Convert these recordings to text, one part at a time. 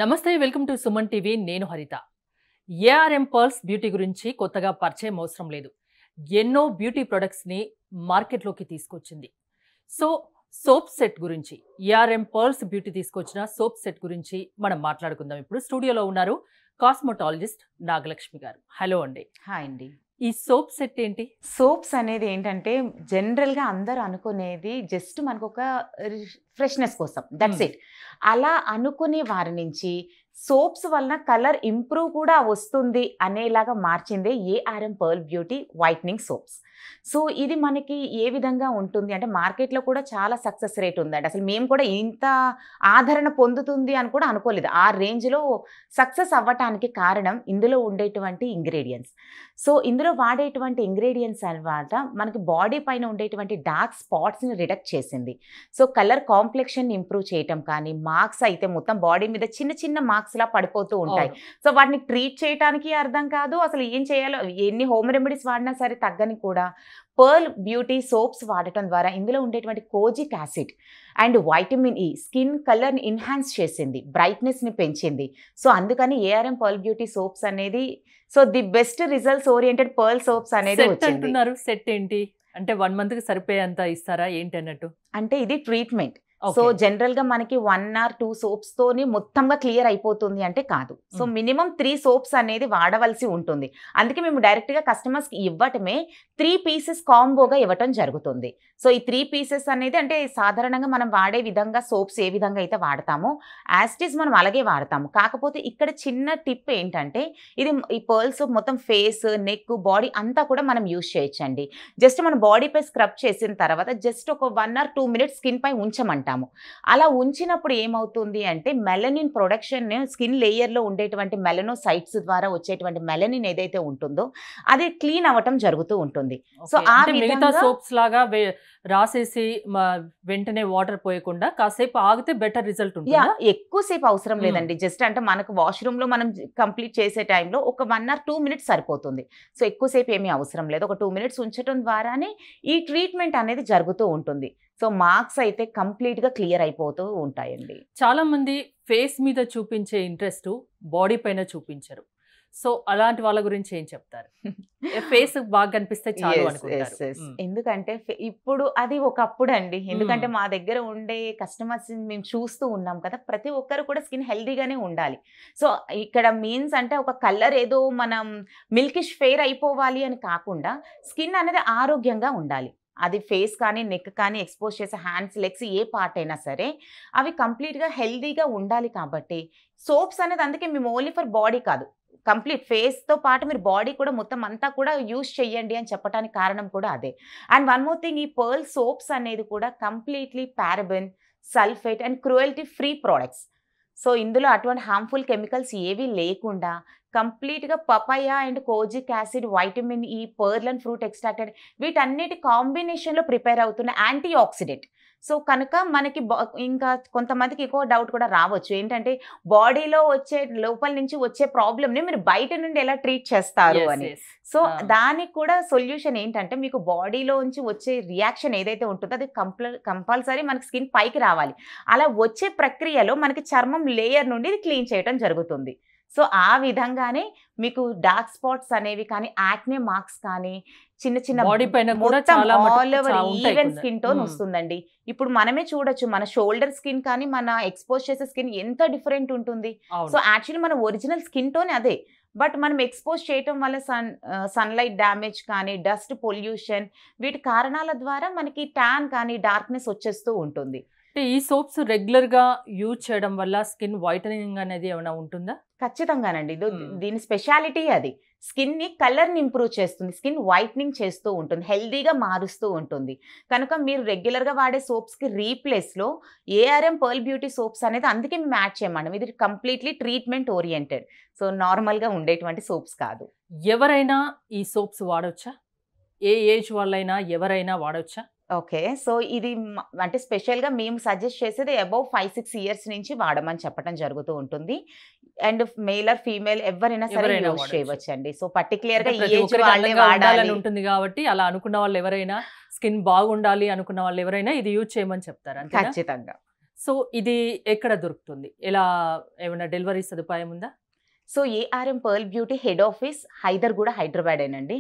నమస్తే welcome to Suman TV నేను హరిత ఏఆర్ఎం పర్ల్స్ బ్యూటీ గురించి కొత్తగా పరిచయం అవసరం లేదు ఎన్నో బ్యూటీ ప్రొడక్ట్స్ ని మార్కెట్ లోకి తీసుకొచ్చింది సోప్ సెట్ గురించి ఏఆర్ఎం పర్ల్స్ బ్యూటీ తీసుకొచ్చిన సోప్ సెట్ గురించి మనం మాట్లాడుకుందాం ఇప్పుడు స్టూడియోలో ఉన్నారు కాస్మెటాలజిస్ట్ నాగలక్ష్మి గారు హలో అండి హాయ్ అండి ఈ సోప్ సెట్ ఏంటి సోప్స్ అనేది ఏంటంటే జనరల్గా అందరూ అనుకునేది జస్ట్ మనకు ఒక ఫ్రెష్నెస్ కోసం దట్స్ ఇట్ అలా అనుకునే వారి నుంచి సోప్స్ వలన కలర్ ఇంప్రూవ్ కూడా వస్తుంది అనేలాగా మార్చిందే ARM pearl beauty whitening soaps. So ఇది మనకి ఏ విధంగా ఉంటుంది అంటే మార్కెట్లో కూడా చాలా సక్సెస్ రేట్ ఉందండి. అసలు మేము కూడా ఇంత ఆదరణ పొందుతుంది అని కూడా అనుకోలేదు. ఆ రేంజ్లో సక్సెస్ అవ్వటానికి కారణం ఇందులో ఉండేటువంటి ఇంగ్రీడియంట్స్. సో ఇందులో వాడేటువంటి ఇంగ్రీడియంట్స్ అన్నమాట మనకి బాడీ పైన ఉండేటువంటి డార్క్ స్పాట్స్ని రిడక్ట్ చేసింది. సో కలర్ కాంప్లెక్షన్ ఇంప్రూవ్ చేయటం కానీ, మార్క్స్ అయితే మొత్తం బాడీ మీద చిన్న చిన్న మార్క్స్లా పడిపోతూ ఉంటాయి. సో వాటిని ట్రీట్ చేయడానికి అర్థం కాదు, అసలు ఏం చేయాలో ఎన్ని హోమ్ రెమెడీస్ వాడినా సరే తగ్గని కూడా పర్ల్ బ్యూటీ సోప్స్ వాడటం ద్వారా ఇందులో ఉండేటువంటి kojic acid and vitamin E skin కలర్ని ఎన్హాన్స్ చేసింది, బ్రైట్నెస్ని పెంచింది. సో అందుకని ఏఆర్ఎం పర్ల్ బ్యూటీ సోప్స్ అనేది so the best results oriented pearl soaps అనేది వచ్చింది. సెట్ ఏంటి అంటే 1 month కి సరిపోయేంత ఇస్తారా ఏంటి అన్నట్టు? అంటే ఇది ట్రీట్మెంట్. సో జనరల్గా మనకి 1 or 2 సోప్స్ తోని మొత్తంగా క్లియర్ అయిపోతుంది అంటే కాదు. సో మినిమం 3 సోప్స్ అనేది వాడవలసి ఉంటుంది. అందుకే మేము డైరెక్ట్గా కస్టమర్స్కి ఇవ్వటమే 3 pieces కాంబోగా ఇవ్వటం జరుగుతుంది. సో ఈ 3 pieces అనేది అంటే సాధారణంగా మనం వాడే విధంగా సోప్స్ ఏ విధంగా అయితే వాడతామో యాజ్ ఇట్ ఈస్ మనం అలాగే వాడతాము. కాకపోతే ఇక్కడ చిన్న టిప్ ఏంటంటే ఇది ఈ పర్ల్ సోప్ మొత్తం ఫేస్, నెక్, బాడీ అంతా కూడా మనం యూజ్ చేయొచ్చండి. జస్ట్ మన బాడీపై స్క్రబ్ చేసిన తర్వాత జస్ట్ ఒక 1 or 2 minutes స్కిన్ పై ఉంచమంటాము. అలా ఉంచినప్పుడు ఏమవుతుంది అంటే మెలనిన్ ప్రొడక్షన్ స్కిన్ లేయర్లో ఉండేటువంటి మెలనోసైట్స్ ద్వారా వచ్చేటువంటి మెలనిన్ ఏదైతే ఉంటుందో అది క్లీన్ అవ్వటం జరుగుతూ ఉంటుంది. సో ఆ మిగతా సోప్స్ లాగా రాసేసి వెంటనే వాటర్ పోయకుండా కాసేపు ఆగితే బెటర్ రిజల్ట్ ఉంటుంది. ఎక్కువసేపు అవసరం లేదండి. జస్ట్ అంటే మనకు వాష్రూమ్ లో మనం కంప్లీట్ చేసే టైంలో ఒక 1 or 2 minutes సరిపోతుంది. సో ఎక్కువసేపు ఏమీ అవసరం లేదు. ఒక 2 minutes ఉంచడం ద్వారానే ఈ ట్రీట్మెంట్ అనేది జరుగుతూ ఉంటుంది. సో మార్క్స్ అయితే కంప్లీట్ గా క్లియర్ అయిపోతూ ఉంటాయండి. చాలా మంది ఫేస్ మీద చూపించే ఇంట్రెస్ట్ బాడీ పైన చూపించరు. సో అలాంటి వాళ్ళ గురించి ఏం చెప్తారు? ఫేస్ బాగా కనిపిస్తే చాలు అనుకుంటారు. ఎందుకంటే ఇప్పుడు అది ఒకప్పుడు అండి. ఎందుకంటే మా దగ్గర ఉండే కస్టమర్స్ మేము చూస్తూ ఉన్నాం కదా, ప్రతి ఒక్కరు కూడా స్కిన్ హెల్దీగానే ఉండాలి. సో ఇక్కడ మీన్స్ అంటే ఒక కలర్ ఏదో మనం మిల్కిష్ ఫెయిర్ అయిపోవాలి అని కాకుండా స్కిన్ అనేది ఆరోగ్యంగా ఉండాలి. అది ఫేస్ కానీ, నెక్ కానీ, ఎక్స్పోజ్ చేసే హ్యాండ్స్, లెగ్స్ ఏ పార్ట్ అయినా సరే అవి కంప్లీట్గా హెల్దీగా ఉండాలి. కాబట్టి సోప్స్ అనేది అందుకే మేము ఓన్లీ ఫర్ బాడీ కాదు, కంప్లీట్ ఫేస్తో పాటు మీరు బాడీ కూడా మొత్తం అంతా కూడా యూజ్ చేయండి అని చెప్పడానికి కారణం కూడా అదే. అండ్ వన్ మోర్ థింగ్, ఈ పర్ల్ సోప్స్ అనేది కూడా completely paraben, sulphate and cruelty free products. So ఇందులో అటువంటి హార్మ్ఫుల్ కెమికల్స్ ఏవి లేకుండా కంప్లీట్గా papaya and kojic acid, vitamin E, pearl and fruit extracted వీటన్నిటి కాంబినేషన్లో ప్రిపేర్ అవుతున్న యాంటీ ఆక్సిడెంట్. సో కనుక మనకి ఇంకా కొంతమందికి ఎక్కువ డౌట్ కూడా రావచ్చు ఏంటంటే బాడీలో వచ్చే లోపల నుంచి వచ్చే ప్రాబ్లమ్ని మీరు బయట నుండి ఎలా ట్రీట్ చేస్తారు అని. సో దానికి కూడా సొల్యూషన్ ఏంటంటే మీకు బాడీలోంచి వచ్చే రియాక్షన్ ఏదైతే ఉంటుందో అది కంపల్సరీ మనకి స్కిన్ పైకి రావాలి. అలా వచ్చే ప్రక్రియలో మనకి చర్మం లేయర్ నుండి ఇది క్లీన్ చేయడం జరుగుతుంది. సో ఆ విధంగానే మీకు డార్క్ స్పాట్స్ అనేవి కానీ, యాక్నే మార్క్స్ కానీ, చిన్న చిన్న బాడీ పైన కూడా all over even skin tone వస్తుందండి. ఇప్పుడు మనమే చూడొచ్చు మన షోల్డర్ స్కిన్ కానీ, మన ఎక్స్పోజ్ చేసే స్కిన్ ఎంత డిఫరెంట్ ఉంటుంది. సో యాక్చువల్లీ మన ఒరిజినల్ స్కిన్ టోన్ అదే, బట్ మనం ఎక్స్పోజ్ చేయటం వల్ల సన్లైట్ డ్యామేజ్ కానీ, డస్ట్ పొల్యూషన్ వీటి కారణాల ద్వారా మనకి ట్యాన్ కానీ, డార్క్నెస్ వచ్చేస్తూ ఉంటుంది. ఈ సోప్స్ రెగ్యులర్ గా యూజ్ చేయడం వల్ల స్కిన్ వైటనింగ్ అనేది ఏమైనా ఉంటుందా? ఖచ్చితంగానండి. దీని స్పెషాలిటీ అది. స్కిన్ ని కలర్ ని ఇంప్రూవ్ చేస్తుంది, స్కిన్ వైట్నింగ్ చేస్తూ ఉంటుంది, హెల్దీగా మారుస్తూ ఉంటుంది. కనుక మీరు రెగ్యులర్ గా వాడే సోప్స్ కి రీప్లేస్ లో ఏఆర్ఎం పర్ల్ బ్యూటీ సోప్స్ అనేది అందుకే మేము యాడ్ చేయమండి. ఇది completely treatment oriented. So normal గా ఉండేటువంటి సోప్స్ కాదు. ఎవరైనా ఈ సోప్స్ వాడొచ్చా? ఏ ఏజ్ వాళ్ళైనా ఎవరైనా వాడొచ్చా? ఓకే. సో ఇది అంటే స్పెషల్గా మేము సజెస్ట్ చేసేది అబౌవ్ 5-6 years నుంచి వాడమని చెప్పడం జరుగుతూ ఉంటుంది. అండ్ మేల్ ఆర్ ఫీమేల్ ఎవరైనా సరే యూజ్ చేయవచ్చండి. సో పర్టికులర్గా ఈ ఏజ్ వాళ్ళే వాడాలని ఉంటుంది కాబట్టి అలా అనుకున్న వాళ్ళు ఎవరైనా, స్కిన్ బాగుండాలి అనుకున్న వాళ్ళు ఎవరైనా ఇది యూజ్ చేయమని చెప్తారు. ఖచ్చితంగా. సో ఇది ఎక్కడ దొరుకుతుంది? ఎలా ఏమైనా డెలివరీ సదుపాయం ఉందా? So ARM pearl beauty head office Hyderguda హైదరాబాదేనండి.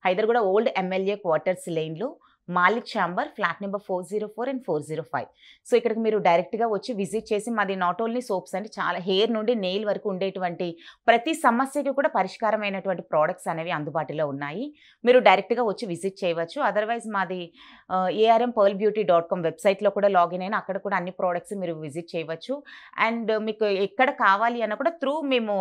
హైదర్గూడ ఓల్డ్ ఎమ్మెల్యే క్వార్టర్స్ లేన్లో Malik chamber flat number 404 and 405. So ఇక్కడికి మీరు డైరెక్ట్గా వచ్చి విజిట్ చేసి, మాది నాట్ ఓన్లీ సోప్స్ అండి, చాలా హెయిర్ నుండి నెయిల్ వరకు ఉండేటువంటి ప్రతి సమస్యకి కూడా పరిష్కారమైనటువంటి ప్రోడక్ట్స్ అనేవి అందుబాటులో ఉన్నాయి. మీరు డైరెక్ట్గా వచ్చి విజిట్ చేయవచ్చు. అదర్వైజ్ మాది armpurlbeauty.com వెబ్సైట్లో కూడా లాగిన్ అయినా అక్కడ కూడా అన్ని ప్రోడక్ట్స్ మీరు విజిట్ చేయవచ్చు. అండ్ మీకు ఎక్కడ కావాలి అన్న కూడా మేము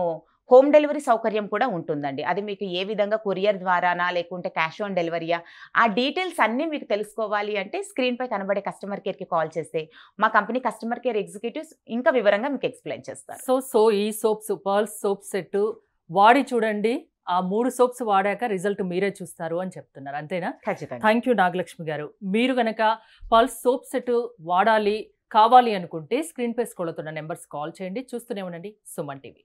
హోమ్ డెలివరీ సౌకర్యం కూడా ఉంటుందండి. అది మీకు ఏ విధంగా కొరియర్ ద్వారానా లేకుంటే క్యాష్ ఆన్ డెలివరీయా, ఆ డీటెయిల్స్ అన్నీ మీకు తెలుసుకోవాలి అంటే స్క్రీన్పై కనబడే కస్టమర్ కేర్కి కాల్ చేస్తే మా కంపెనీ కస్టమర్ కేర్ ఎగ్జిక్యూటివ్స్ ఇంకా వివరంగా మీకు ఎక్స్ప్లెయిన్ చేస్తారు. సో ఈ సోప్స్, పర్ల్స్ సోప్ సెట్ వాడి చూడండి. ఆ 3 సోప్స్ వాడాక రిజల్ట్ మీరే చూస్తారు అని చెప్తున్నారు, అంతేనా? ఖచ్చితంగా. థ్యాంక్ యూ నాగలక్ష్మి గారు. మీరు గనక పల్స్ సోప్ సెట్ వాడాలి, కావాలి అనుకుంటే స్క్రీన్ పై స్క్రోల్ అవుతున్న నెంబర్స్ కాల్ చేయండి. చూస్తూనే ఉండండి సుమన్ టీవీ.